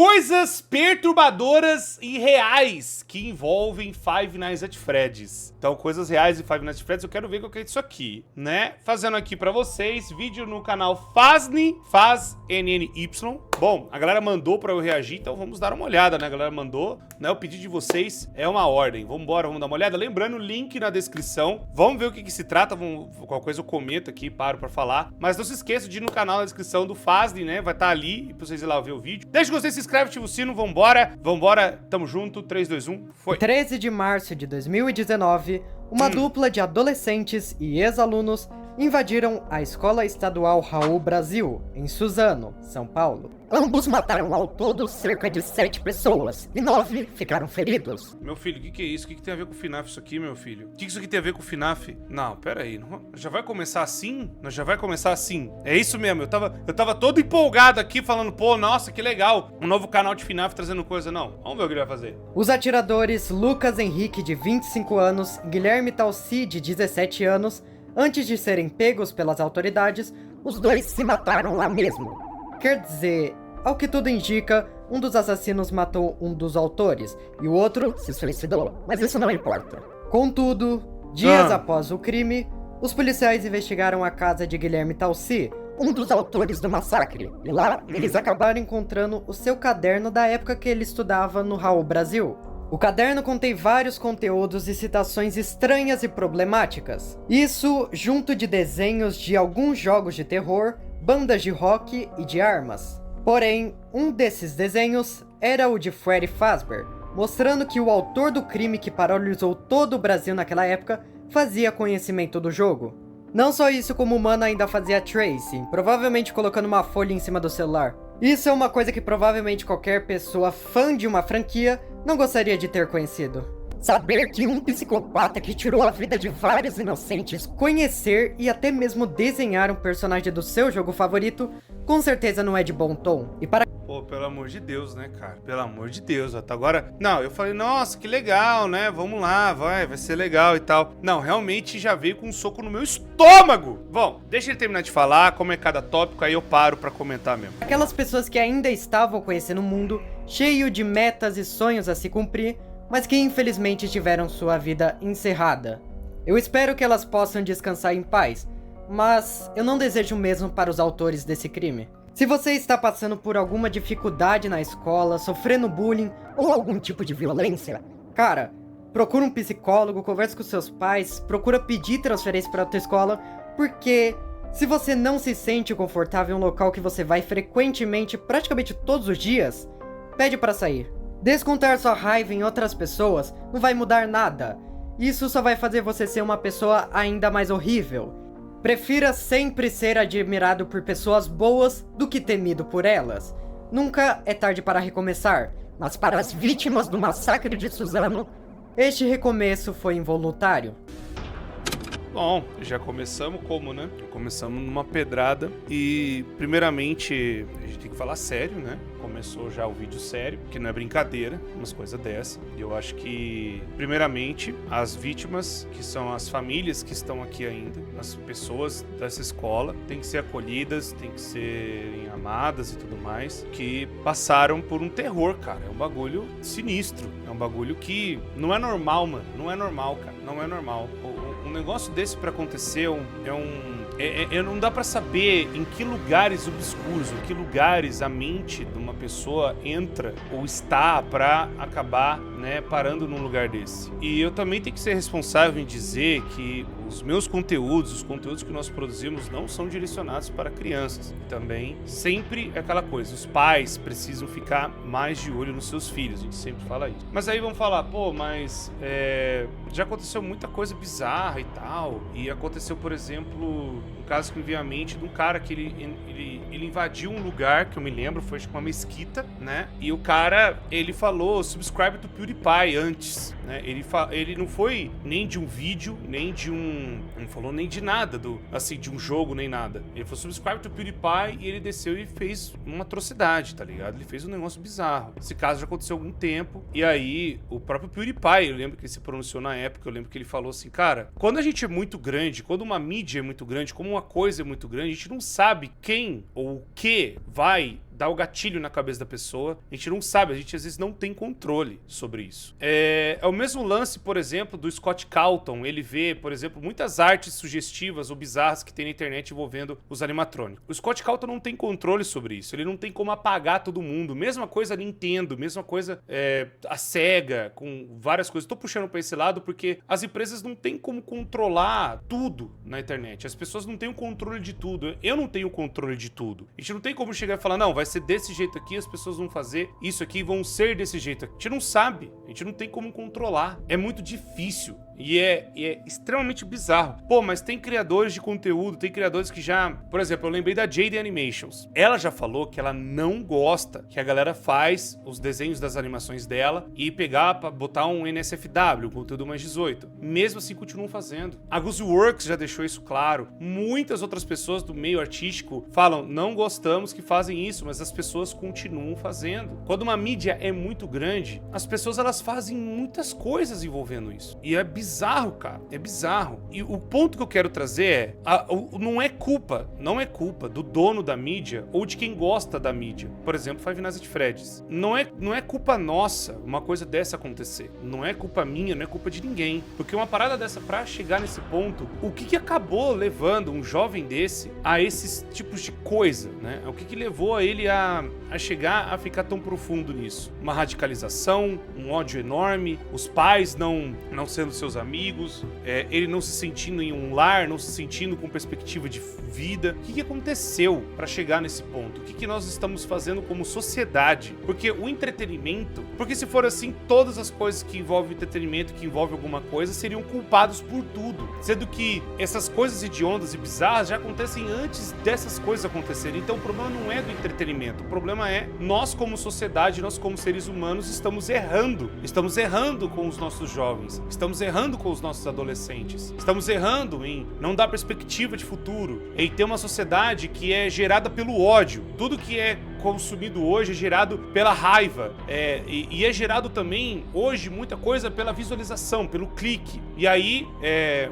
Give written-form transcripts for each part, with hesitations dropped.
Coisas perturbadoras e reais que envolvem Five Nights at Freddy's. Então, coisas reais e Five Nights at Freddy's, eu quero ver o que é isso aqui, né? Fazendo aqui pra vocês, vídeo no canal Fazny, FazNNY. Bom, a galera mandou pra eu reagir, então vamos dar uma olhada, né? A galera mandou, né? O pedido de vocês é uma ordem. Vambora, vamos dar uma olhada. Lembrando, link na descrição. Vamos ver o que se trata. Qualquer coisa eu comento aqui, paro pra falar. Mas não se esqueça de ir no canal na descrição do Fazny, né? Vai estar ali pra vocês ir lá ver o vídeo. Deixa o gostei, se inscreve, ativa o sino, vambora. Vambora, tamo junto. 3, 2, 1, foi. 13 de março de 2019, uma dupla de adolescentes e ex-alunos invadiram a Escola Estadual Raul Brasil, em Suzano, São Paulo. Ambos mataram ao todo cerca de 7 pessoas e 9 ficaram feridos. Meu filho, o que é isso? O que tem a ver com o FNAF isso aqui, meu filho? O que isso aqui tem a ver com o FNAF? Não, pera aí. Não, já vai começar assim? Já vai começar assim. É isso mesmo. Eu tava todo empolgado aqui falando, pô, nossa, que legal. Um novo canal de FNAF trazendo coisa. Não, vamos ver o que ele vai fazer. Os atiradores Lucas Henrique, de 25 anos, e Guilherme Talci, de 17 anos, antes de serem pegos pelas autoridades, os dois se mataram lá mesmo. Quer dizer, ao que tudo indica, um dos assassinos matou um dos autores e o outro se suicidou, mas isso não importa. Contudo, dias após o crime, os policiais investigaram a casa de Guilherme Talci, um dos autores do massacre, e lá eles acabaram encontrando o seu caderno da época que ele estudava no Raul Brasil. O caderno contém vários conteúdos e citações estranhas e problemáticas. Isso junto de desenhos de alguns jogos de terror, bandas de rock e de armas. Porém, um desses desenhos era o de Freddy Fazbear, mostrando que o autor do crime que paralisou todo o Brasil naquela época fazia conhecimento do jogo. Não só isso, como o mano ainda fazia tracing, provavelmente colocando uma folha em cima do celular. Isso é uma coisa que provavelmente qualquer pessoa fã de uma franquia não gostaria de ter conhecido. Saber que um psicopata que tirou a vida de vários inocentes, conhecer e até mesmo desenhar um personagem do seu jogo favorito, com certeza não é de bom tom. E para... Pô, pelo amor de Deus, né, cara? Pelo amor de Deus. Até agora... Não, eu falei, nossa, que legal, né? Vamos lá, vai ser legal e tal. Não, realmente já veio com um soco no meu estômago. Bom, deixa ele terminar de falar, como é cada tópico, aí eu paro pra comentar mesmo. Aquelas pessoas que ainda estavam conhecendo o mundo, cheio de metas e sonhos a se cumprir, mas que infelizmente tiveram sua vida encerrada. Eu espero que elas possam descansar em paz, mas eu não desejo o mesmo para os autores desse crime. Se você está passando por alguma dificuldade na escola, sofrendo bullying ou algum tipo de violência, cara, procura um psicólogo, converse com seus pais, procura pedir transferência para outra escola, porque se você não se sente confortável em um local que você vai frequentemente, praticamente todos os dias, pede para sair. Descontar sua raiva em outras pessoas não vai mudar nada. Isso só vai fazer você ser uma pessoa ainda mais horrível. Prefira sempre ser admirado por pessoas boas do que temido por elas. Nunca é tarde para recomeçar. Mas para as vítimas do massacre de Suzano, este recomeço foi involuntário. Bom, já começamos como, né? Começamos numa pedrada e, primeiramente, a gente tem que falar sério, né? Começou já o vídeo sério, que não é brincadeira, umas coisas dessa. E eu acho que, primeiramente, as vítimas, que são as famílias que estão aqui ainda, as pessoas dessa escola, têm que ser acolhidas, têm que serem amadas e tudo mais, que passaram por um terror, cara. É um bagulho sinistro, é um bagulho que não é normal, mano. Não é normal, cara. Não é normal. Um negócio desse pra acontecer não dá pra saber em que lugares obscuros, em que lugares a mente de uma pessoa entra ou está pra acabar, né, parando num lugar desse. E eu também tenho que ser responsável em dizer que os meus conteúdos, os conteúdos que nós produzimos não são direcionados para crianças. E também sempre é aquela coisa, os pais precisam ficar mais de olho nos seus filhos, a gente sempre fala isso. Mas aí vão falar, pô, mas já aconteceu muita coisa bizarra e tal, e aconteceu, por exemplo, um caso que me veio à mente de um cara que ele invadiu um lugar, que eu me lembro, foi acho que uma mesquita, né, e o cara, ele falou, subscribe to PewDiePie antes, né, ele não foi nem de um vídeo, nem de não falou nem de nada, assim, de um jogo, nem nada. Ele falou subscribe to PewDiePie e ele desceu e fez uma atrocidade, tá ligado? Ele fez um negócio bizarro. Esse caso já aconteceu há algum tempo, e aí o próprio PewDiePie, eu lembro que ele se pronunciou na época, eu lembro que ele falou assim, cara, quando a gente é muito grande, quando uma mídia é muito grande, como uma coisa é muito grande, a gente não sabe quem ou o que vai dá o gatilho na cabeça da pessoa. A gente não sabe, a gente às vezes não tem controle sobre isso. É o mesmo lance, por exemplo, do Scott Calton. Ele vê, por exemplo, muitas artes sugestivas ou bizarras que tem na internet envolvendo os animatrônicos. O Scott Calton não tem controle sobre isso. Ele não tem como apagar todo mundo. Mesma coisa a Nintendo, mesma coisa a SEGA, com várias coisas. Tô puxando pra esse lado porque as empresas não têm como controlar tudo na internet. As pessoas não têm o controle de tudo. Eu não tenho o controle de tudo. A gente não tem como chegar e falar, não, vai ser desse jeito aqui, as pessoas vão fazer isso aqui, vão ser desse jeito aqui. A gente não sabe. A gente não tem como controlar. É muito difícil. E é extremamente bizarro. Pô, mas tem criadores de conteúdo, tem criadores que já... Por exemplo, eu lembrei da Jade Animations. Ela já falou que ela não gosta que a galera faz os desenhos das animações dela e pegar pra botar um NSFW, conteúdo mais 18. Mesmo assim, continuam fazendo. A Gooseworks já deixou isso claro. Muitas outras pessoas do meio artístico falam, não gostamos que fazem isso, mas as pessoas continuam fazendo. Quando uma mídia é muito grande, as pessoas elas fazem muitas coisas envolvendo isso. E é bizarro, cara. É bizarro. E o ponto que eu quero trazer não é culpa do dono da mídia ou de quem gosta da mídia. Por exemplo, Five Nights at Freddy's. Não é culpa nossa uma coisa dessa acontecer. Não é culpa minha, não é culpa de ninguém. Porque uma parada dessa, pra chegar nesse ponto, o que acabou levando um jovem desse a esses tipos de coisa, né? O que levou a ele a chegar a ficar tão profundo nisso? Uma radicalização, um ódio enorme, os pais não sendo seus amigos, ele não se sentindo em um lar, não se sentindo com perspectiva de vida. O que aconteceu para chegar nesse ponto? O que nós estamos fazendo como sociedade? Porque o entretenimento, porque se for assim, todas as coisas que envolvem entretenimento, que envolvem alguma coisa, seriam culpados por tudo, sendo que essas coisas hediondas e bizarras já acontecem antes dessas coisas acontecerem. Então o problema não é do entretenimento, o problema é nós como sociedade, nós como seres humanos estamos errando com os nossos jovens, estamos errando com os nossos adolescentes, estamos errando em não dar perspectiva de futuro, em ter uma sociedade que é gerada pelo ódio. Tudo que é consumido hoje é gerado pela raiva, e é gerado também hoje muita coisa pela visualização, pelo clique. E aí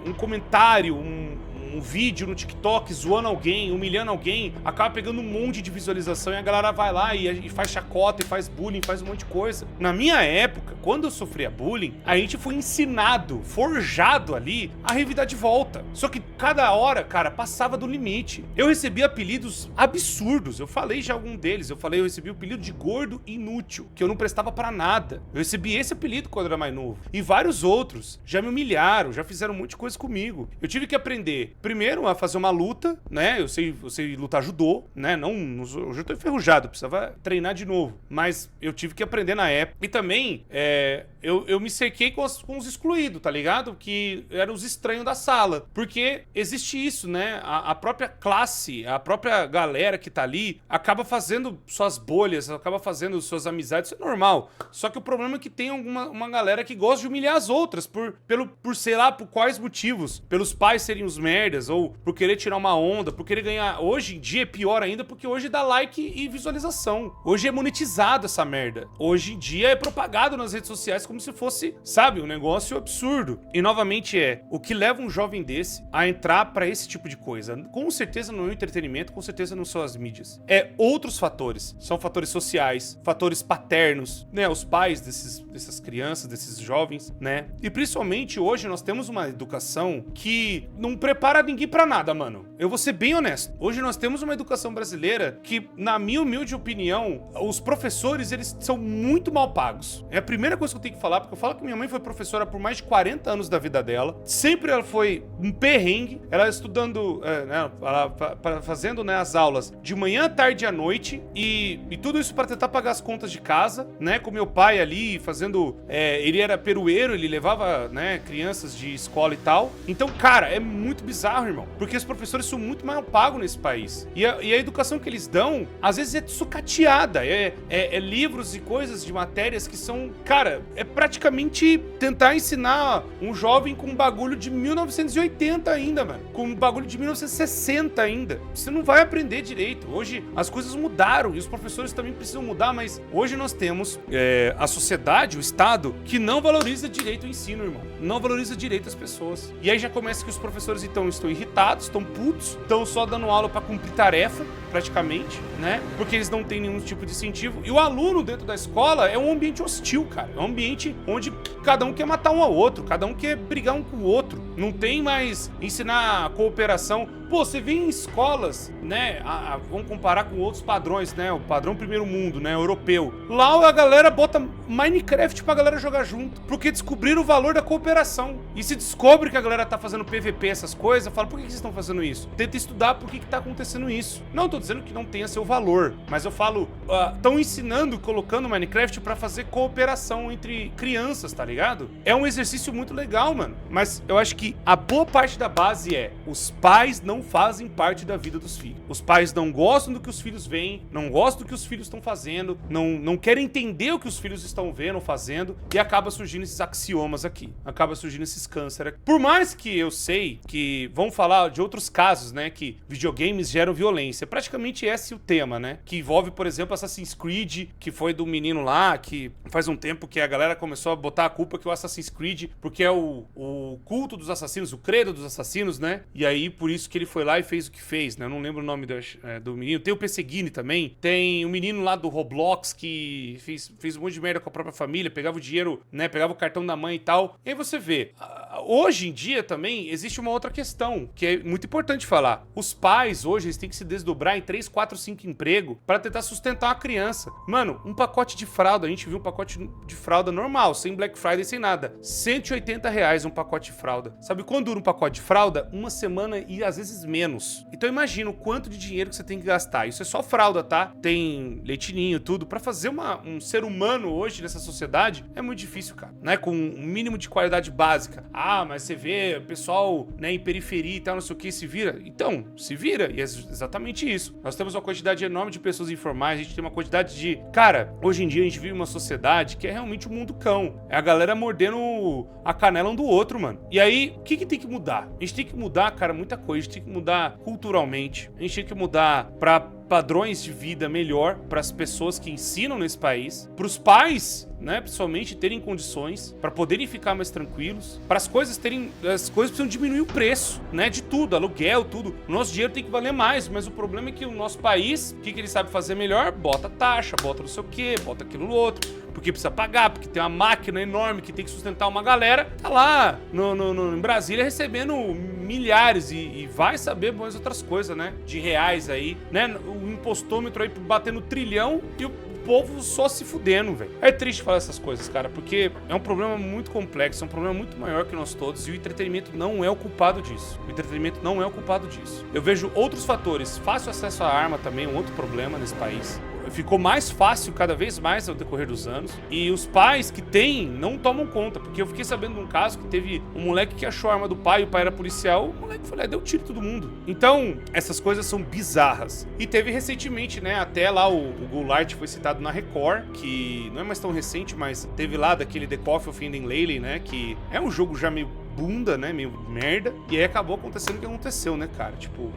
um comentário, um vídeo no TikTok zoando alguém, humilhando alguém, acaba pegando um monte de visualização e a galera vai lá e faz chacota, e faz bullying, faz um monte de coisa. Na minha época, quando eu sofria bullying, a gente foi ensinado, forjado ali, a revidar de volta. Só que cada hora, cara, passava do limite. Eu recebi apelidos absurdos, eu falei já algum deles, eu recebi o apelido de gordo inútil, que eu não prestava pra nada. Eu recebi esse apelido quando eu era mais novo. E vários outros já me humilharam, já fizeram um monte de coisa comigo. Eu tive que aprender primeiro a fazer uma luta, né? Eu sei lutar judô, né? Hoje eu tô enferrujado, precisava treinar de novo. Mas eu tive que aprender na época. E também, eu me cerquei com os excluídos, tá ligado? Que eram os estranhos da sala. Porque existe isso, né? A própria classe, a própria galera que tá ali, acaba fazendo suas bolhas, acaba fazendo suas amizades, isso é normal. Só que o problema é que tem uma galera que gosta de humilhar as outras, por sei lá, por quais motivos. Pelos pais serem os merdas, ou por querer tirar uma onda, por querer ganhar. Hoje em dia é pior ainda, porque hoje dá like e visualização. Hoje é monetizado essa merda. Hoje em dia é propagado nas redes sociais como se fosse, sabe, um negócio absurdo. E novamente o que leva um jovem desse a entrar pra esse tipo de coisa. Com certeza não é o entretenimento, com certeza não são as mídias. É outros fatores. São fatores sociais, fatores paternos, né? Os pais dessas crianças, desses jovens, né? E principalmente hoje nós temos uma educação que não prepara ninguém pra nada, mano. Eu vou ser bem honesto. Hoje nós temos uma educação brasileira que, na minha humilde opinião, os professores, eles são muito mal pagos. É a primeira coisa que eu tenho que falar, porque eu falo que minha mãe foi professora por mais de 40 anos da vida dela. Sempre ela foi um perrengue. Ela estudando, fazendo, né, as aulas de manhã, tarde e à noite. E tudo isso pra tentar pagar as contas de casa, né? Com meu pai ali, fazendo... ele era perueiro, ele levava, né, crianças de escola e tal. Então, cara, é muito bizarro, irmão. Porque os professores são muito mal pagos nesse país. E a educação que eles dão, às vezes é sucateada. É livros e coisas de matérias que são... Cara, é praticamente tentar ensinar um jovem com um bagulho de 1980 ainda, mano. Com um bagulho de 1960 ainda. Você não vai aprender direito. Hoje as coisas mudaram e os professores também precisam mudar, mas hoje nós temos a sociedade, o Estado, que não valoriza direito o ensino, irmão. Não valoriza direito as pessoas. E aí já começa que os professores, então, estão irritados, estão putos, estão só dando aula pra cumprir tarefa, praticamente, né? Porque eles não têm nenhum tipo de incentivo. E o aluno dentro da escola é um ambiente hostil, cara. É um ambiente onde cada um quer matar um ao outro, cada um quer brigar um com o outro. Não tem mais ensinar cooperação. Pô, você vê em escolas, né? Vamos comparar com outros padrões, né? O padrão primeiro mundo, né? Europeu. Lá a galera bota Minecraft pra galera jogar junto. Porque descobriram o valor da cooperação. E se descobre que a galera tá fazendo PVP, essas coisas, fala, por que vocês estão fazendo isso? Tenta estudar por que tá acontecendo isso. Não tô dizendo que não tenha seu valor, mas eu falo, estão ensinando, colocando Minecraft pra fazer cooperação entre crianças, tá ligado? É um exercício muito legal, mano. Mas eu acho que a boa parte da base é, os pais não fazem parte da vida dos filhos. Os pais não gostam do que os filhos veem, não gostam do que os filhos estão fazendo, não querem entender o que os filhos estão vendo ou fazendo, e acaba surgindo esses axiomas aqui. Acaba surgindo esses câncer aqui. Por mais que eu sei que vão falar de outros casos, né, que videogames geram violência. Praticamente esse é o tema, né? Que envolve, por exemplo, Assassin's Creed, que foi do menino lá, que faz um tempo que a galera começou a botar a culpa que o Assassin's Creed, porque é o culto dos assassinos, o credo dos assassinos, né? E aí, por isso que ele foi lá e fez o que fez, né? Eu não lembro o nome do menino. Tem o Pesseguini também. Tem o menino lá do Roblox que fez um monte de merda com a própria família, pegava o dinheiro, né? Pegava o cartão da mãe e tal. E aí você vê, hoje em dia também existe uma outra questão, que é muito importante falar. Os pais hoje, eles têm que se desdobrar em 3, 4, 5 empregos pra tentar sustentar a criança. Mano, um pacote de fralda, a gente viu um pacote de fralda normal, sem Black Friday, sem nada. R$180 um pacote de fralda. Sabe quando dura um pacote de fralda? Uma semana e às vezes menos. Então imagina o quanto de dinheiro que você tem que gastar. Isso é só fralda, tá? Tem leitinho, tudo. Pra fazer um ser humano hoje nessa sociedade é muito difícil, cara. Né? Com um mínimo de qualidade básica. Ah, mas você vê o pessoal, né, em periferia e tal, não sei o que, se vira. Então, se vira. E é exatamente isso. Nós temos uma quantidade enorme de pessoas informais, a gente tem uma quantidade de... Cara, hoje em dia a gente vive uma sociedade que é realmente um mundo cão. É a galera mordendo a canela um do outro, mano. E aí, o que tem que mudar? A gente tem que mudar, cara, muita coisa. A gente tem que mudar culturalmente. A gente tem que mudar pra padrões de vida melhor para as pessoas que ensinam nesse país, para os pais, né, principalmente terem condições para poderem ficar mais tranquilos, para as coisas precisam diminuir o preço, né, de tudo, aluguel, tudo. O nosso dinheiro tem que valer mais, mas o problema é que o nosso país, o que ele sabe fazer melhor? Bota taxa, bota não sei o que, bota aquilo no outro, porque precisa pagar, porque tem uma máquina enorme que tem que sustentar uma galera, tá lá em Brasília recebendo milhares e vai saber mais outras coisas, né, de reais aí, né, o impostômetro aí batendo trilhão e o povo só se fudendo, velho. É triste falar essas coisas, cara, porque é um problema muito complexo, é um problema muito maior que nós todos e o entretenimento não é o culpado disso. O entretenimento não é o culpado disso. Eu vejo outros fatores. Fácil acesso à arma também é um outro problema nesse país. Ficou mais fácil cada vez mais ao decorrer dos anos. E os pais que têm não tomam conta. Porque eu fiquei sabendo de um caso que teve um moleque que achou a arma do pai, o pai era policial, o moleque foi lá e deu tiro em todo mundo. Então, essas coisas são bizarras. E teve recentemente, né, até lá o Goulart foi citado na Record, que não é mais tão recente, mas teve lá daquele The Coffee of Eden Lely, né, que é um jogo já meio bunda, né, meio merda. E aí acabou acontecendo o que aconteceu, né, cara? Tipo,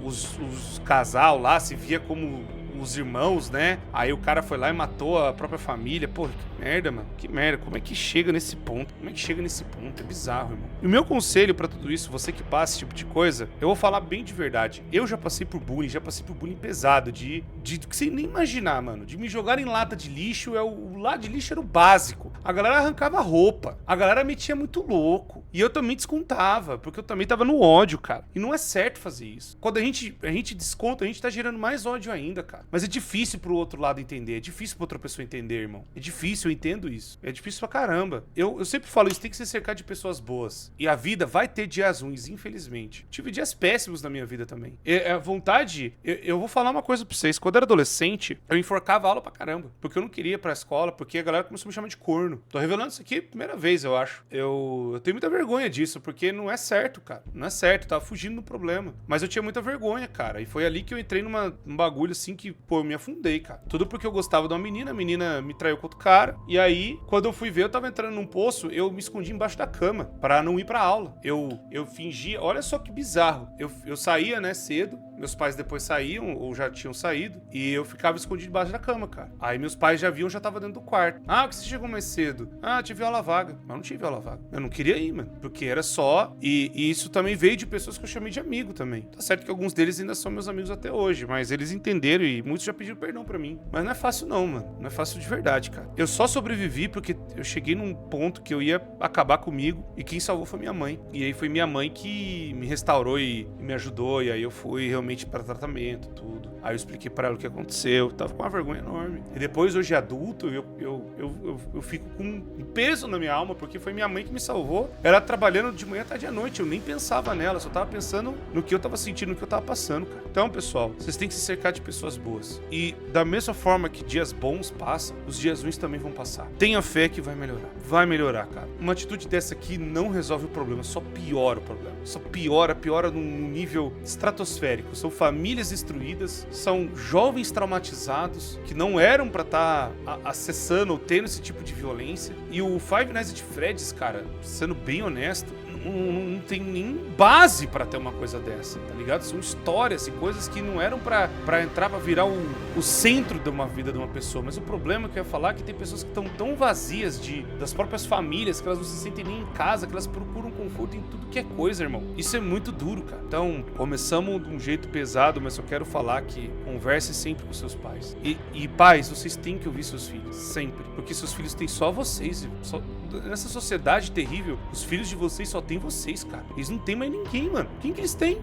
os casal lá se via como os irmãos, né? Aí o cara foi lá e matou a própria família. Pô, que merda, mano. Que merda. Como é que chega nesse ponto? Como é que chega nesse ponto? É bizarro, irmão. E o meu conselho pra tudo isso, você que passa esse tipo de coisa, eu vou falar bem de verdade. Eu já passei por bullying pesado, de que você nem imaginar, mano. De me jogar em lata de lixo, o lata de lixo era o básico. A galera arrancava roupa. A galera metia muito louco. E eu também descontava, porque eu também tava no ódio, cara. E não é certo fazer isso. Quando a gente desconta, a gente tá gerando mais ódio ainda, cara. Mas é difícil pro outro lado entender. É difícil pra outra pessoa entender, irmão. É difícil, eu entendo isso. É difícil pra caramba. Eu sempre falo isso, tem que se cercar de pessoas boas. E a vida vai ter dias ruins, infelizmente. Tive dias péssimos na minha vida também. A vontade... Eu vou falar uma coisa pra vocês. Quando eu era adolescente, eu enforcava aula pra caramba. Porque eu não queria ir pra escola, porque a galera começou a me chamar de corno. Tô revelando isso aqui a primeira vez, eu acho. Eu tenho muita vergonha disso, porque não é certo, cara. Não é certo, eu tava fugindo do problema. Mas eu tinha muita vergonha, cara. E foi ali que eu entrei num bagulho assim que, pô, eu me afundei, cara. Tudo porque eu gostava de uma menina, a menina me traiu com outro cara. E aí, quando eu fui ver, eu tava entrando num poço, eu me escondi embaixo da cama pra não ir pra aula. Eu fingia, olha só que bizarro. Eu saía, né, cedo, Meus pais depois saíam, ou já tinham saído, e eu ficava escondido debaixo da cama, cara. Aí meus pais já viam, já tava dentro do quarto. Ah, por que você chegou mais cedo? Ah, tive aula vaga. Mas não tive aula vaga. Eu não queria ir, mano. Porque era só... E isso também veio de pessoas que eu chamei de amigo também. Tá certo que alguns deles ainda são meus amigos até hoje, mas eles entenderam e muitos já pediram perdão pra mim. Mas não é fácil não, mano. Não é fácil de verdade, cara. Eu só sobrevivi porque eu cheguei num ponto que eu ia acabar comigo e quem salvou foi minha mãe. E aí foi minha mãe que me restaurou e me ajudou, e aí eu fui realmente para tratamento, tudo. Aí eu expliquei pra ela o que aconteceu, tava com uma vergonha enorme. E depois, hoje adulto, eu fico com um peso na minha alma, porque foi minha mãe que me salvou. Ela trabalhando de manhã, tarde e à noite, eu nem pensava nela, só tava pensando no que eu tava sentindo, no que eu tava passando, cara. Então, pessoal, vocês têm que se cercar de pessoas boas. E da mesma forma que dias bons passam, os dias ruins também vão passar. Tenha fé que vai melhorar. Vai melhorar, cara. Uma atitude dessa aqui não resolve o problema, só piora o problema. Só piora num nível estratosférico. São famílias destruídas, são jovens traumatizados que não eram pra estar acessando ou tendo esse tipo de violência. E o Five Nights at Freddy's, cara, sendo bem honesto, não tem nem base pra ter uma coisa dessa, tá ligado? São histórias e coisas que não eram pra entrar, pra virar o centro de uma vida de uma pessoa. Mas o problema que eu ia falar é que tem pessoas que estão tão vazias das próprias famílias, que elas não se sentem nem em casa, que elas procuram conforto em tudo que é coisa, irmão. Isso é muito duro, cara. Então, começamos de um jeito pesado, mas eu quero falar que converse sempre com seus pais. E pais, vocês têm que ouvir seus filhos, sempre. Porque seus filhos têm só vocês, nessa sociedade terrível, os filhos de vocês só têm vocês, cara. Eles não têm mais ninguém, mano. Quem que eles têm?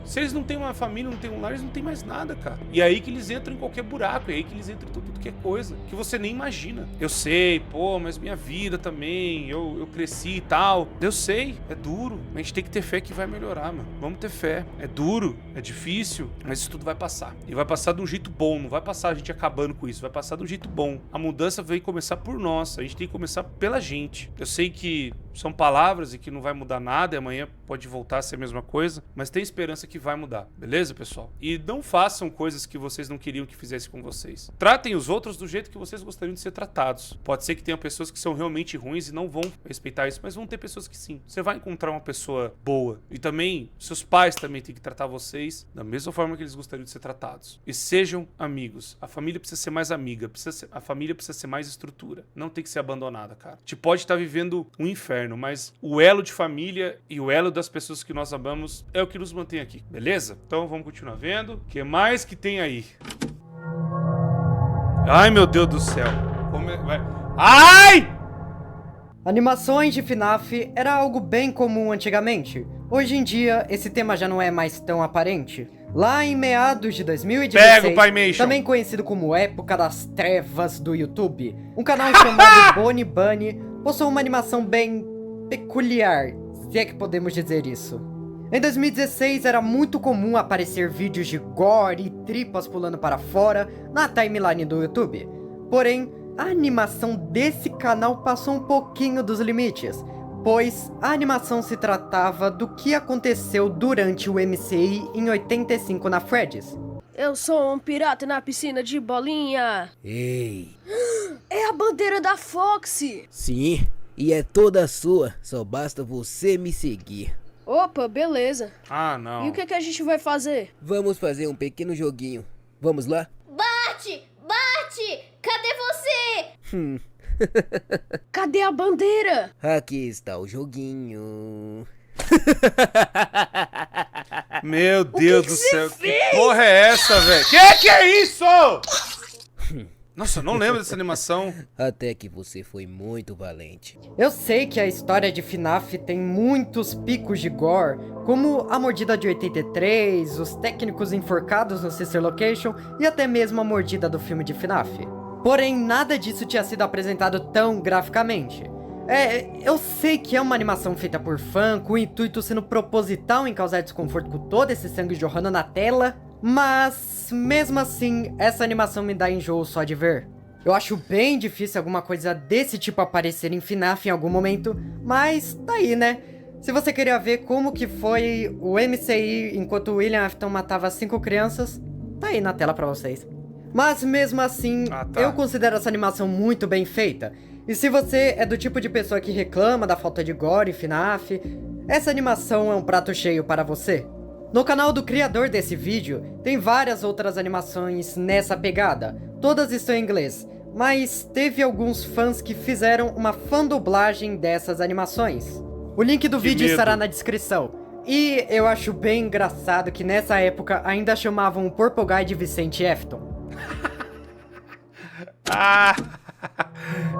Se eles não têm uma família, não têm um lar, eles não têm mais nada, cara. E aí que eles entram em qualquer buraco, é aí que eles entram em tudo que é coisa, que você nem imagina. Eu sei, pô, mas minha vida também, eu cresci e tal. Eu sei, é duro, mas a gente tem que ter fé que vai melhorar, mano. Vamos ter fé. É duro, é difícil, mas isso tudo vai passar. E vai passar de um jeito bom, não vai passar a gente acabando com isso, vai passar de um jeito bom. A mudança vai começar por nós, a gente tem que começar pela gente. Eu sei que são palavras e que não vai mudar nada, e amanhã pode voltar a ser a mesma coisa, mas tem esperança que vai mudar, beleza, pessoal? E não façam coisas que vocês não queriam que fizessem com vocês. Tratem os outros do jeito que vocês gostariam de ser tratados. Pode ser que tenha pessoas que são realmente ruins e não vão respeitar isso, mas vão ter pessoas que sim. Você vai encontrar uma pessoa boa. E também, seus pais também têm que tratar vocês da mesma forma que eles gostariam de ser tratados. E sejam amigos. A família precisa ser mais amiga, a família precisa ser mais estrutura. Não tem que ser abandonada, cara. A gente pode estar vivendo um inferno, mas o elo de família e o elo das pessoas que nós amamos é o que nos mantém aqui, beleza? Então vamos continuar vendo. O que mais que tem aí? Ai, meu Deus do céu. Ai! Animações de FNAF era algo bem comum antigamente. Hoje em dia, esse tema já não é mais tão aparente. Lá em meados de 2016, também conhecido como Época das Trevas do YouTube, um canal chamado Bonnie Bunny possuiu uma animação bem peculiar, se é que podemos dizer isso. Em 2016 era muito comum aparecer vídeos de gore e tripas pulando para fora na timeline do YouTube. Porém, a animação desse canal passou um pouquinho dos limites, pois a animação se tratava do que aconteceu durante o MCI em 85 na Freddy's. Eu sou um pirata na piscina de bolinha. Ei. É a bandeira da Foxy. Sim, e é toda sua, só basta você me seguir. Opa, beleza. Ah, não. E o que a gente vai fazer? Vamos fazer um pequeno joguinho. Vamos lá? Bate! Bate! Cadê você? Cadê a bandeira? Aqui está o joguinho. Meu Deus do céu, que porra é essa, velho? Que é isso? Nossa, eu não lembro dessa animação. Até que você foi muito valente. Eu sei que a história de FNAF tem muitos picos de gore, como a mordida de 83, os técnicos enforcados no Sister Location e até mesmo a mordida do filme de FNAF. Porém, nada disso tinha sido apresentado tão graficamente. Eu sei que é uma animação feita por fã, com o intuito sendo proposital em causar desconforto com todo esse sangue jorrando na tela, mas mesmo assim, essa animação me dá enjoo só de ver. Eu acho bem difícil alguma coisa desse tipo aparecer em FNAF em algum momento, mas tá aí, né? Se você queria ver como que foi o MCI enquanto o William Afton matava 5 crianças, tá aí na tela pra vocês. Mas mesmo assim, eu considero essa animação muito bem feita. E se você é do tipo de pessoa que reclama da falta de gore em FNAF, essa animação é um prato cheio para você. No canal do criador desse vídeo, tem várias outras animações nessa pegada, todas estão em inglês, mas teve alguns fãs que fizeram uma fandublagem dessas animações. O link do vídeo estará na descrição. E eu acho bem engraçado que nessa época ainda chamavam o Purple Guy de Vicente Efton. Ah!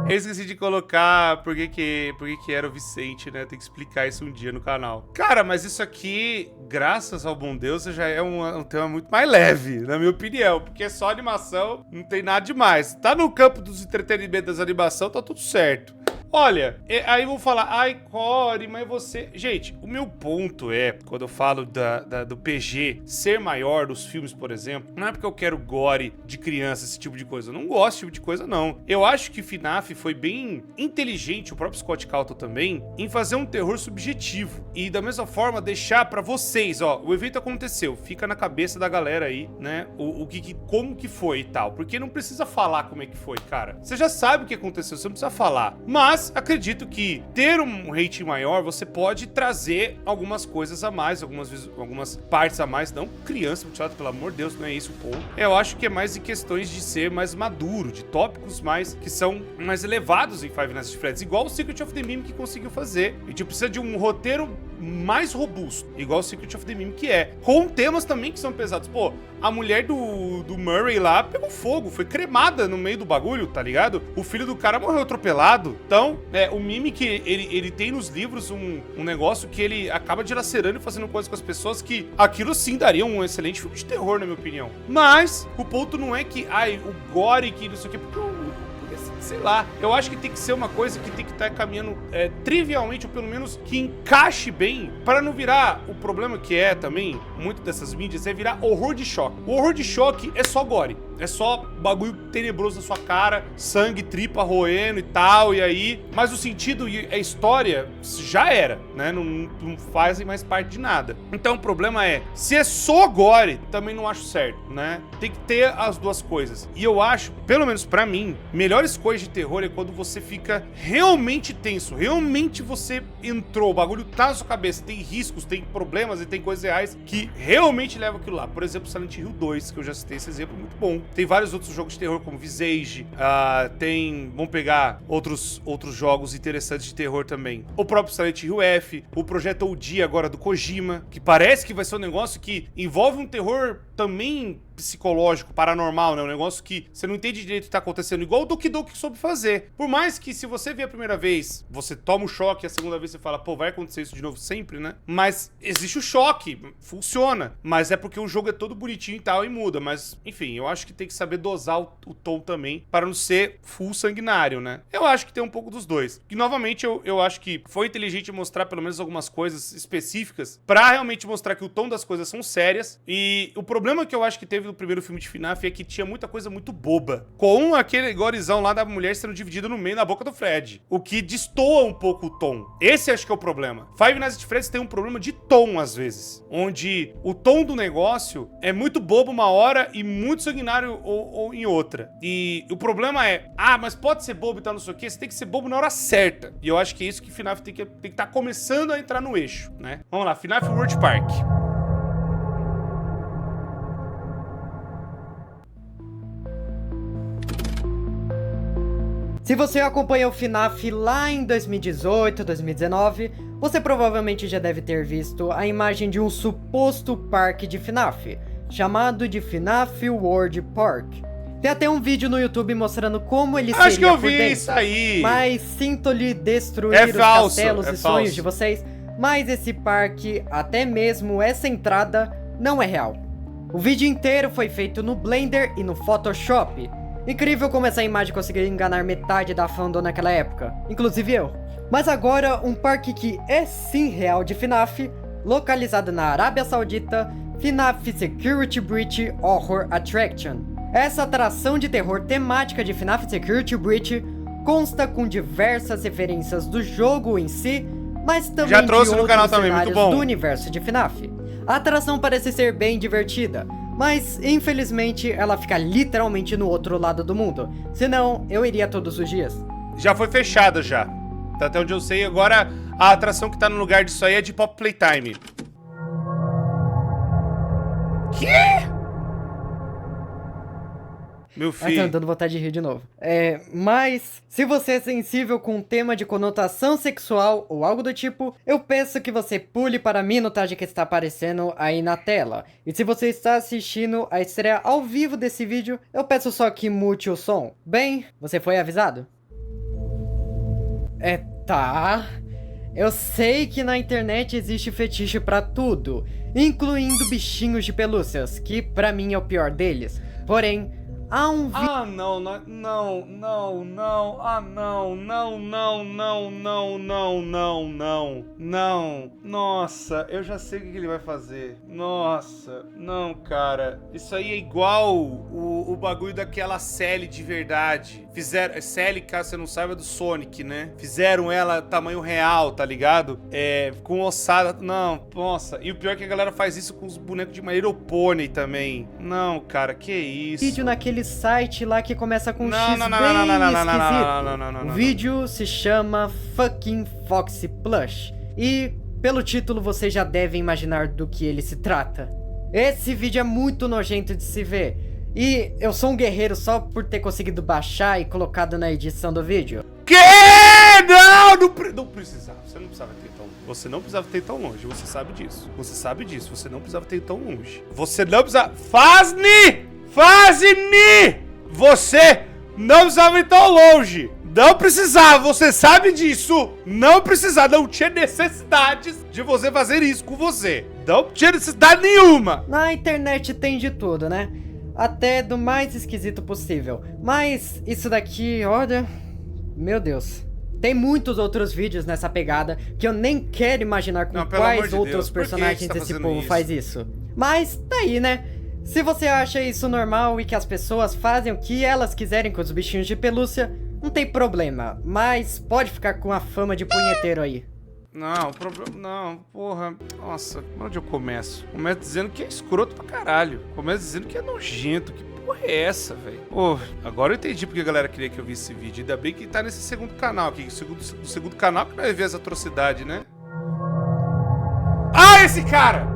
Eu esqueci de colocar por que era o Vicente, né? Tem que explicar isso um dia no canal. Cara, mas isso aqui, graças ao bom Deus, já é um tema muito mais leve, na minha opinião. Porque é só animação, não tem nada demais. Tá no campo dos entretenimentos das animações, tá tudo certo. Olha, aí vão falar, ai, Core, mas você... Gente, o meu ponto é, quando eu falo do PG ser maior dos filmes, por exemplo, não é porque eu quero gore de criança, esse tipo de coisa. Eu não gosto desse tipo de coisa, não. Eu acho que FNAF foi bem inteligente, o próprio Scott Cawthon também, em fazer um terror subjetivo. E da mesma forma, deixar pra vocês, ó, o evento aconteceu, fica na cabeça da galera aí, né, como que foi e tal. Porque não precisa falar como é que foi, cara. Você já sabe o que aconteceu, você não precisa falar. Mas acredito que ter um rating maior, você pode trazer algumas coisas a mais, algumas partes a mais, não criança, mutilado, pelo amor de Deus, não é isso, pô. Eu acho que é mais em questões de ser mais maduro, de tópicos mais que são mais elevados em Five Nights at Freddy's, igual o Secret of the Mimic conseguiu fazer. A gente precisa de um roteiro mais robusto, igual o Secret of the Mimic é, com temas também que são pesados. Pô, a mulher do Murray lá pegou fogo, foi cremada no meio do bagulho, tá ligado? O filho do cara morreu atropelado. Então, o Mimic, ele tem nos livros um negócio que ele acaba dilacerando e fazendo coisas com as pessoas que aquilo sim daria um excelente filme de terror, na minha opinião. Mas o ponto não é que, o gore, que não sei o que, porque sei lá, eu acho que tem que ser uma coisa que tem que estar caminhando trivialmente, ou pelo menos que encaixe bem, para não virar o problema que é também, muito dessas mídias, é virar horror de choque. O horror de choque é só gore. É só bagulho tenebroso na sua cara, sangue, tripa roendo e tal, e aí... Mas o sentido e a história já era, né? Não fazem mais parte de nada. Então o problema é, se é só gore, também não acho certo, né? Tem que ter as duas coisas. E eu acho, pelo menos pra mim, melhores coisas de terror é quando você fica realmente tenso, realmente você entrou, o bagulho tá na sua cabeça, tem riscos, tem problemas e tem coisas reais que realmente levam aquilo lá. Por exemplo, Silent Hill 2, que eu já citei esse exemplo, muito bom. Tem vários outros jogos de terror, como Visage, vamos pegar outros jogos interessantes de terror também. O próprio Silent Hill F, o Projeto OD agora do Kojima, que parece que vai ser um negócio que envolve um terror também psicológico, paranormal, né? Um negócio que você não entende direito o que tá acontecendo, igual o Doki Doki soube fazer. Por mais que, se você vê a primeira vez, você toma um choque, a segunda vez você fala, pô, vai acontecer isso de novo sempre, né? Mas existe o choque, funciona. Mas é porque o jogo é todo bonitinho e tal, e muda. Mas, enfim, eu acho que tem que saber dosar o tom também, para não ser full sanguinário, né? Eu acho que tem um pouco dos dois. E, novamente, eu acho que foi inteligente mostrar pelo menos algumas coisas específicas, pra realmente mostrar que o tom das coisas são sérias. E o problema que eu acho que teve no primeiro filme de FNAF é que tinha muita coisa muito boba, com aquele gorezão lá da mulher sendo dividida no meio na boca do Fred, o que destoa um pouco o tom. Esse acho que é o problema. Five Nights at Freddy's tem um problema de tom às vezes, onde o tom do negócio é muito bobo uma hora e muito sanguinário ou em outra. E o problema é, mas pode ser bobo e tal, não sei o que, você tem que ser bobo na hora certa. E eu acho que é isso que FNAF tem que estar começando a entrar no eixo, né? Vamos lá, FNAF World Park. Se você acompanhou o FNAF lá em 2018, 2019, você provavelmente já deve ter visto a imagem de um suposto parque de FNAF, chamado de FNAF World Park. Tem até um vídeo no YouTube mostrando como ele seria por dentro. Acho que eu vi isso aí. Mas sinto-lhe destruir os castelos e sonhos de vocês, mas esse parque, até mesmo essa entrada, não é real. O vídeo inteiro foi feito no Blender e no Photoshop. Incrível como essa imagem conseguiu enganar metade da fandom naquela época, inclusive eu. Mas agora, um parque que é sim real de FNAF, localizado na Arábia Saudita, FNAF Security Breach Horror Attraction. Essa atração de terror temática de FNAF Security Breach consta com diversas referências do jogo em si, mas também já trouxe de no canal outros também, muito cenários bom. do universo de FNAF. A atração parece ser bem divertida, mas infelizmente ela fica literalmente no outro lado do mundo, senão eu iria todos os dias. Já foi fechada já, tá até onde eu sei. Agora a atração que tá no lugar disso aí é de Pop Playtime. Meu Ai, tá filho. dando vontade de rir de novo. Mas, se você é sensível com um tema de conotação sexual ou algo do tipo, eu peço que você pule para a minutagem que está aparecendo aí na tela. E se você está assistindo a estreia ao vivo desse vídeo, eu peço só que mute o som. Bem, você foi avisado? Tá. Eu sei que na internet existe fetiche pra tudo, incluindo bichinhos de pelúcias, que pra mim é o pior deles. Porém, há um vídeo... Ah, não, não. Nossa, eu já sei o que ele vai fazer. Nossa, não, cara. Isso aí é igual o bagulho daquela Sally de verdade. Fizeram... Sally, caso você não saiba, é do Sonic, né? Fizeram ela tamanho real, tá ligado? Com ossada... Não, nossa. E o pior é que a galera faz isso com os bonecos de My Little Pony também. Não, cara, que isso? Vídeo naquele site lá que começa com um X bem esquisito. O vídeo se chama Fucking Foxy Plush. E, pelo título, vocês já devem imaginar do que ele se trata. Esse vídeo é muito nojento de se ver. E eu sou um guerreiro só por ter conseguido baixar e colocado na edição do vídeo. Que? Não precisava. Você não precisava ter tão longe. Você não precisava ter tão longe. Você sabe disso. Você sabe disso. Você não precisava ter tão longe. Você não precisava... Faz-me! Você não precisava ir tão longe. Não precisava. Você sabe disso. Não precisava. Não tinha necessidades de você fazer isso com você. Não tinha necessidade nenhuma. Na internet tem de tudo, né? Até do mais esquisito possível. Mas isso daqui, olha... Meu Deus. Tem muitos outros vídeos nessa pegada que eu nem quero imaginar com quais outros personagens esse povo faz isso. Mas tá aí, né? Se você acha isso normal e que as pessoas fazem o que elas quiserem com os bichinhos de pelúcia, não tem problema. Mas pode ficar com a fama de punheteiro aí. Não, não, porra. Nossa, onde eu começo? Começo dizendo que é escroto pra caralho. Começo dizendo que é nojento. Que porra é essa, velho? Pô, agora eu entendi porque a galera queria que eu visse esse vídeo. Ainda bem que tá nesse segundo canal aqui. O segundo canal que nós vemos essa atrocidade, né? Ah, esse cara!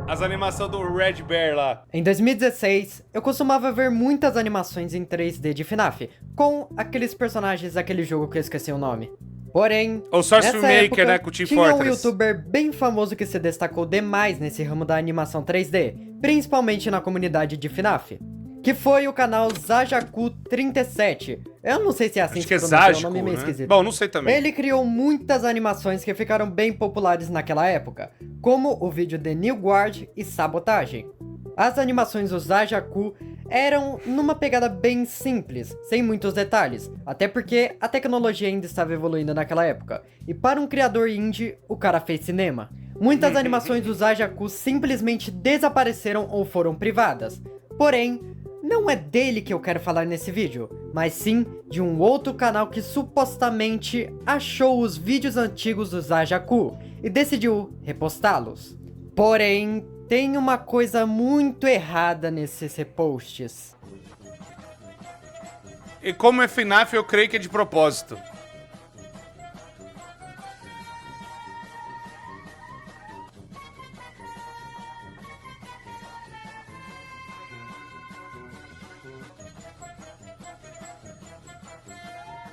As animações do Red Bear lá. Em 2016, eu costumava ver muitas animações em 3D de FNAF, com aqueles personagens daquele jogo que eu esqueci o nome. Porém, o Source nessa Maker, época, né, com o Team tinha Fortress. um youtuber bem famoso que se destacou demais nesse ramo da animação 3D, principalmente na comunidade de FNAF, que foi o canal Zajaku37. Eu não sei se é assim Acho que que se é pronuncia, Zajaku, o nome é meio né? esquisito. Bom, não sei também. Ele criou muitas animações que ficaram bem populares naquela época, como o vídeo The New Guard e Sabotagem. As animações do Zajaku eram numa pegada bem simples, sem muitos detalhes, até porque a tecnologia ainda estava evoluindo naquela época, e para um criador indie, o cara fez cinema. Muitas animações do Zajaku simplesmente desapareceram ou foram privadas, porém, não é dele que eu quero falar nesse vídeo, mas sim de um outro canal que supostamente achou os vídeos antigos do Zajaku e decidiu repostá-los. Porém, tem uma coisa muito errada nesses reposts. E como é FNAF, eu creio que é de propósito.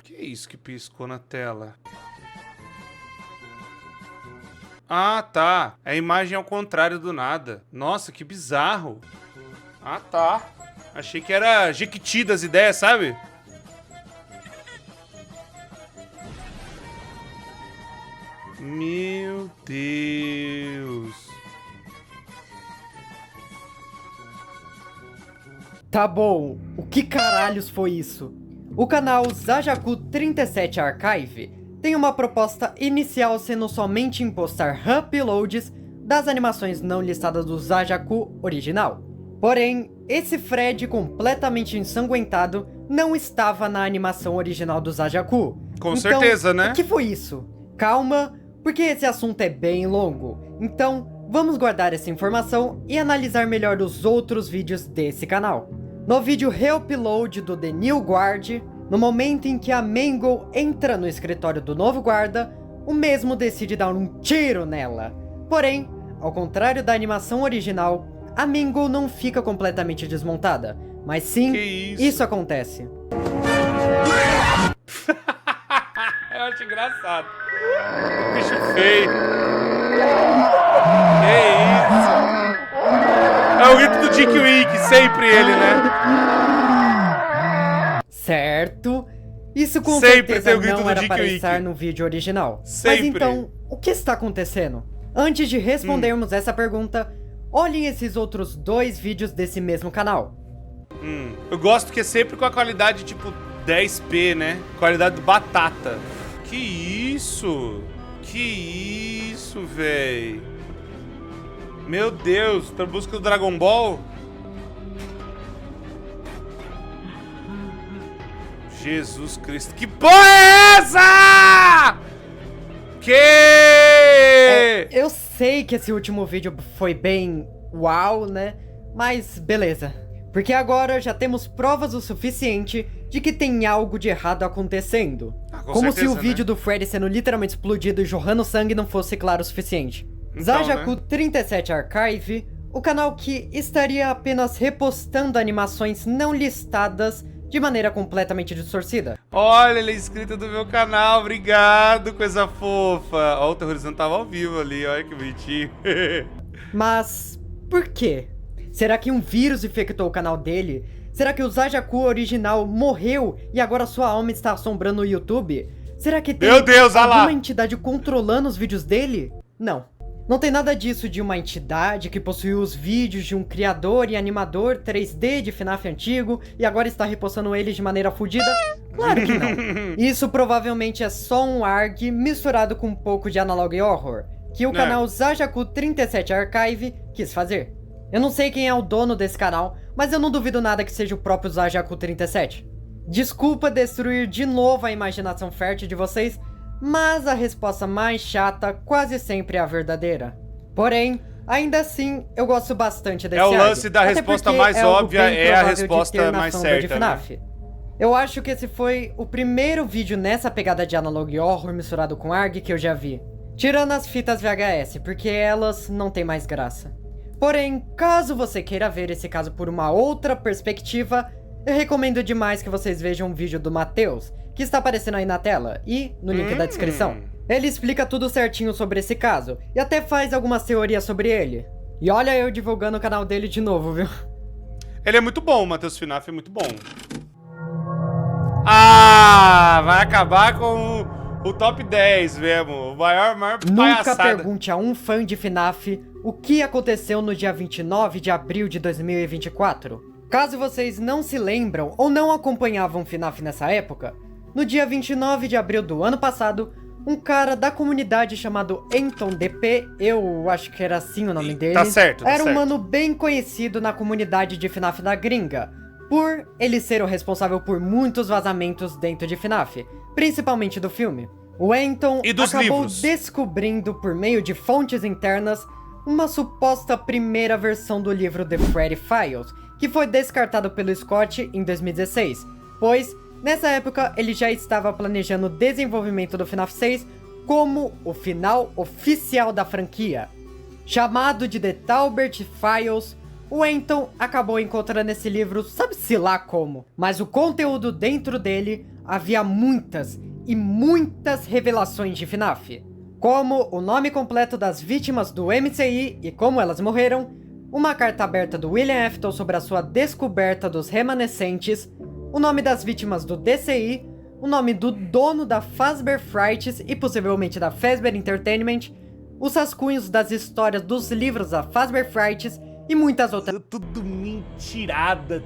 Que é isso que piscou na tela? Ah, tá. É a imagem ao contrário do nada. Nossa, que bizarro. Ah, tá. Achei que era Jequiti das ideias, sabe? Meu Deus. Tá bom, o que caralhos foi isso? O canal Zajaku37 Archive tem uma proposta inicial sendo somente em postar uploads das animações não listadas do Zajaku original. Porém, esse Fred completamente ensanguentado não estava na animação original do Zajaku. Com certeza, né? O que foi isso? Calma, porque esse assunto é bem longo. Então, vamos guardar essa informação e analisar melhor os outros vídeos desse canal. No vídeo reupload do The New Guard, no momento em que a Mangle entra no escritório do novo guarda, o mesmo decide dar um tiro nela. Porém, ao contrário da animação original, a Mingle não fica completamente desmontada. Mas sim, Que isso acontece. Eu acho engraçado. Bicho feio. Que isso? É o grito do Dick Wink, sempre ele, né? Certo. Isso com Sempre certeza tem o grito não do era Dick para Wink. estar no vídeo original. Sempre. Mas então, o que está acontecendo? Antes de respondermos essa pergunta, olhem esses outros 2 vídeos desse mesmo canal. Eu gosto que é sempre com a qualidade tipo 10p, né? Qualidade do batata. Que isso? Que isso, véi? Meu Deus, tá em busca do Dragon Ball? Jesus Cristo, que porra é essa? Eu sei que esse último vídeo foi bem uau, né? Mas beleza. Porque agora já temos provas o suficiente de que tem algo de errado acontecendo. Com Como certeza, se o vídeo né? do Freddy sendo literalmente explodido e jorrando sangue não fosse claro o suficiente. Então, Zajaku né? 37 Archive, o canal que estaria apenas repostando animações não listadas de maneira completamente distorcida. Olha, ele é inscrito do meu canal, obrigado, coisa fofa. Ó, o Terrorizando tava ao vivo ali, olha que bonitinho. Mas por quê? Será que um vírus infectou o canal dele? Será que o Zajaku original morreu e agora sua alma está assombrando o YouTube? Será que tem Meu Deus, olha lá! alguma entidade controlando os vídeos dele? Não. Não tem nada disso de uma entidade que possuiu os vídeos de um criador e animador 3D de FNAF antigo e agora está repostando eles de maneira fodida? Claro que não. Isso provavelmente é só um ARG misturado com um pouco de Analog Horror, que o canal Zajaku 37 Archive quis fazer. Eu não sei quem é o dono desse canal, mas eu não duvido nada que seja o próprio Zajaku 37. Desculpa destruir de novo a imaginação fértil de vocês, mas a resposta mais chata quase sempre é a verdadeira. Porém, ainda assim, eu gosto bastante desse É o ARG, lance da até resposta porque mais é algo óbvia, bem é a provável de resposta ter na mais fandom de certa, FNAF. Eu acho que esse foi o primeiro vídeo nessa pegada de Analog Horror misturado com ARG que eu já vi. Tirando as fitas VHS, porque elas não têm mais graça. Porém, caso você queira ver esse caso por uma outra perspectiva, eu recomendo demais que vocês vejam um vídeo do Matheus, que está aparecendo aí na tela e no link da descrição. Ele explica tudo certinho sobre esse caso, e até faz algumas teorias sobre ele. E olha eu divulgando o canal dele de novo, viu? Ele é muito bom, o Matheus FNAF é muito bom. Ah, vai acabar com o top 10 mesmo, o maior Nunca palhaçada. pergunte a um fã de FNAF o que aconteceu no dia 29 de abril de 2024. Caso vocês não se lembram ou não acompanhavam FNAF nessa época, no dia 29 de abril do ano passado, um cara da comunidade chamado Anton DP, eu acho que era assim o nome dele, Tá certo, tá era um certo. mano bem conhecido na comunidade de FNAF da gringa, por ele ser o responsável por muitos vazamentos dentro de FNAF, principalmente do filme. O Anton E dos acabou livros. descobrindo por meio de fontes internas uma suposta primeira versão do livro The Freddy Files, que foi descartado pelo Scott em 2016, pois nessa época ele já estava planejando o desenvolvimento do FNAF 6 como o final oficial da franquia. Chamado de The Talbert Files, o Anton acabou encontrando esse livro, sabe-se lá como, mas o conteúdo dentro dele havia muitas e muitas revelações de FNAF, como o nome completo das vítimas do MCI e como elas morreram, uma carta aberta do William Afton sobre a sua descoberta dos remanescentes, o nome das vítimas do DCI, o nome do dono da Fazbear Frights e possivelmente da Fazbear Entertainment, os rascunhos das histórias dos livros da Fazbear Frights e muitas outras Tudo mentirada,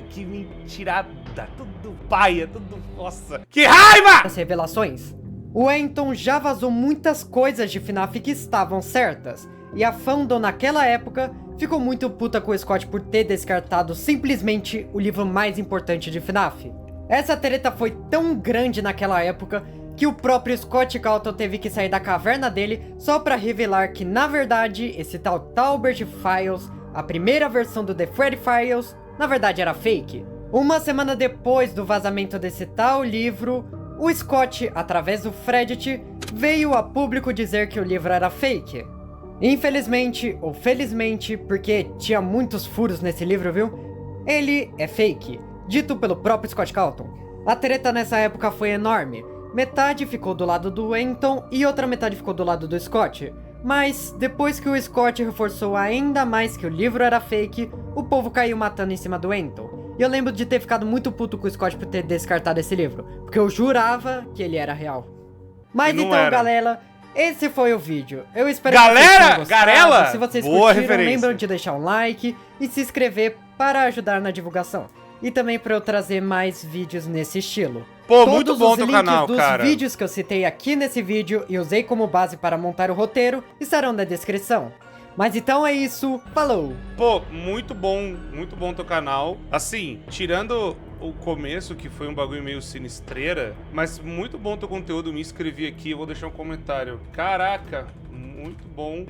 que mentirada, tudo paia, tudo... Nossa, que raiva! revelações. O Anton já vazou muitas coisas de FNAF que estavam certas, e a fandom naquela época ficou muito puta com o Scott por ter descartado simplesmente o livro mais importante de FNAF. Essa treta foi tão grande naquela época que o próprio Scott Calton teve que sair da caverna dele só pra revelar que, na verdade, esse tal Talbert Files, a primeira versão do The Freddy Files, na verdade era fake. Uma semana depois do vazamento desse tal livro, o Scott, através do Reddit, veio a público dizer que o livro era fake. Infelizmente, ou felizmente, porque tinha muitos furos nesse livro, viu? Ele é fake, dito pelo próprio Scott Calton. A treta nessa época foi enorme. Metade ficou do lado do Anton e outra metade ficou do lado do Scott. Mas, depois que o Scott reforçou ainda mais que o livro era fake, o povo caiu matando em cima do Anton. E eu lembro de ter ficado muito puto com o Scott por ter descartado esse livro, porque eu jurava que ele era real. Mas então, galera, esse foi o vídeo. Eu espero que vocês tenham gostado. Garela! Se vocês Boa curtiram, referência. lembram de deixar um like e se inscrever para ajudar na divulgação. E também para eu trazer mais vídeos nesse estilo. Pô, muito bom teu Todos os links canal, dos cara. vídeos que eu citei aqui nesse vídeo e usei como base para montar o roteiro estarão na descrição. Mas então é isso, falou! Pô, muito bom teu canal. Assim, tirando o começo, que foi um bagulho meio sinistreira, mas muito bom teu conteúdo. Me inscrevi aqui, vou deixar um comentário. Caraca, muito bom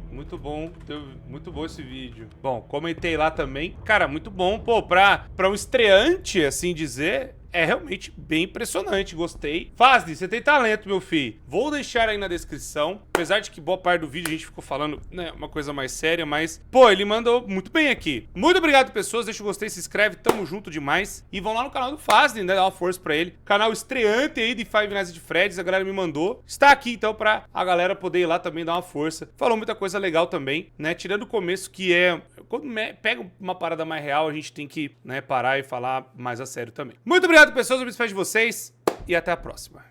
esse vídeo. Bom, comentei lá também. Cara, muito bom, pô, pra um estreante, assim dizer, é realmente bem impressionante, gostei. Fazli, você tem talento, meu filho. Vou deixar aí na descrição. Apesar de que boa parte do vídeo a gente ficou falando, né, uma coisa mais séria, mas, pô, ele mandou muito bem aqui. Muito obrigado, pessoas. Deixa o gostei, se inscreve, tamo junto demais. E vão lá no canal do Fazli, né, dar uma força pra ele. Canal estreante aí de Five Nights at Freddy's, a galera me mandou. Está aqui, então, pra a galera poder ir lá também dar uma força. Falou muita coisa legal também, né, tirando o começo, que é... Quando pega uma parada mais real, a gente tem que, né, parar e falar mais a sério também. Muito obrigado, pessoas. Eu me despeço de vocês e até a próxima.